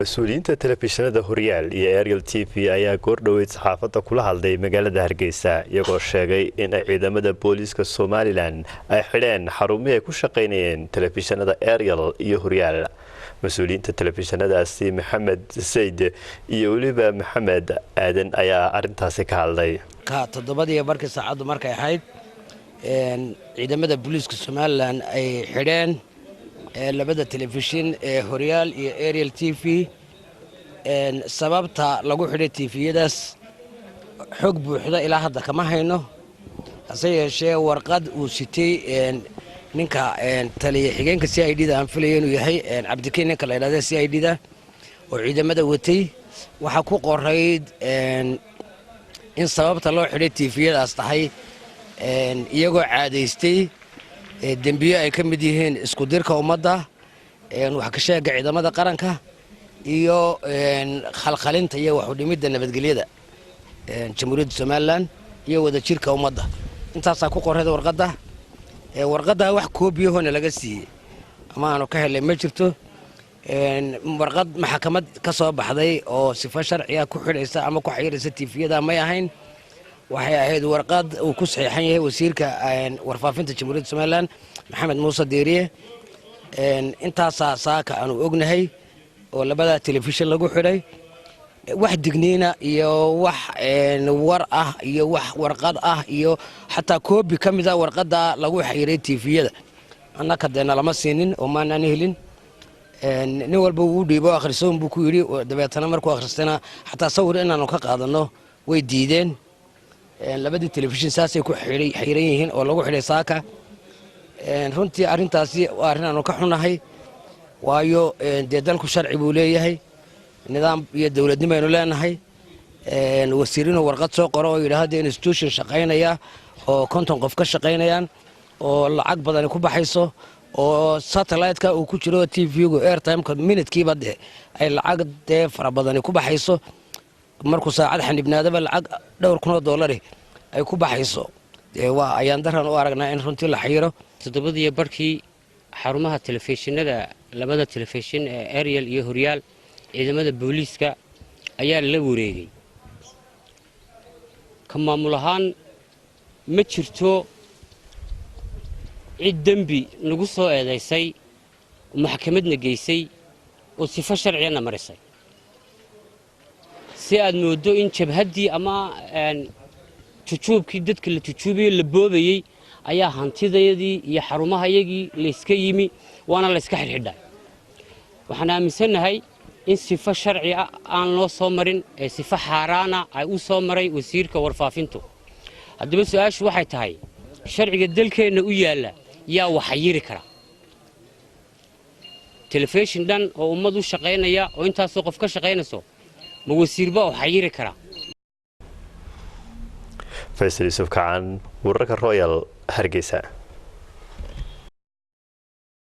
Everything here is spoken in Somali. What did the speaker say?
مسؤولينta telefishinada Horyaal iyo Aerial TV ayaa goordhoweyd saxaafadda kula hadlay magaalada Hargeysa iyagoo sheegay in ciidamada booliiska Somaliland ay xidheen xarumaha ay ku shaqeynayeen telefishinada Aerial iyo Horyaal. Mas'uuliyiinta telefishinadaasi Maxamed Said iyo waliba Maxamed Aadan ayaa arintaasi ka hadlay. Ka todobadii markii saacadu markay ahayd ciidamada booliiska Somaliland ay xidheen labada telefishin ee Horyaal iyo Aerial TV sababta lagu xidhay TV-yadaas xog buuxda ilaa hadda kama hayno hase yeeshee warqad uu sitay ninka taliye xigeenka CID-da aan filayo inuu yahay Cabdikeen ninka la yiraahdo CID-da oo ciidamada watay waxa ku qorayd in sababta loo xidhay TV-yadaas tahay iyagoo caadeystay dembiyo ay ka mid yihiin isku dirka ummadda wax ka sheega ciidamada qaranka iyo khalkhalinta iyo wax u dhimidda nabadgelyada jamhuuriyadda Somaliland iyo wada jirka ummadda intaas ku qorayd warqadda wax koobiyahoona laga siiyay ama aanu ka helay ma jirto warqad maxkamad ka soo baxday oo sifo sharciya ku xidhaysa ama ku xiriiraysa TV-yada ma ahayn waxay ahayd warqad uu ku saxiixan yahay wasiirka warfaafinta jamhuuriyadda Somaliland Maxamed Muuse Deeriye intaas saaka aanu ognahay oo labada telefishin lagu xidhay wax digniina iyo wax war ah iyo wax warqad ah iyo xataa koobi kamida warqada lagu xiriiray TV-yada annaka deena lama siinin oo ma aanan helin nin walba uu dhiibo akhrisoon buu ku yiri dabeetana markuu akhristana xataa sawir inaanu ka qaadano way diideen labadii telefishin saasay ku xiran yihiin oo lagu xidhay saaka runtii arintaasi waa arin aanu ka xunahay waayo dalku sharci buu leeyahay nidaam iyo dawladnimo aynu leenahay wasiirino warqad soo qoro oo yiraahdo institution shaqeynaya oo konton qof ka shaqeynayaan oo lacag badan ku baxayso oo satellite-ka uu ku jiro TV-gu airtime-ka minute-kiiba ay lacag fara badan ku baxayso markuu saacad xanibnaadaba lacag dhowr kun oo dollar ay ku baxayso waa ayaan daran u aragnaa in runtii la xiriiro todobadii barkii xarumaha telefishinada labada telefishin ee Aerial iyo Horyaal ciidamada booliiska ayaa la wareegay ka maamul ahaan ma jirto cid dambi lagu soo eedeysay maxkamadna geysay oo sifo sharciyana marisay si aad moodo in jabhadii ama tujuubkii dadka la tujuubay la boobayay ayaa hantidayadii iyo xarumahayagii la iska yimi waana la iska xirxidhay waxaan aaminsanahay in sifo sharci ah aan loo soo marin ee sifo xaaraana ay u soo maray wasiirka warfaafintu haddaba su'aashu waxay tahay sharciga dalkeena u yaala yaa waxa yiri kara telefishin dhan oo ummad u shaqeynaya oo intaas qof ka shaqeynayso ma wasiirba waxa yiri kara Faisal Yusuf Khan wararka Royal Hargeysa.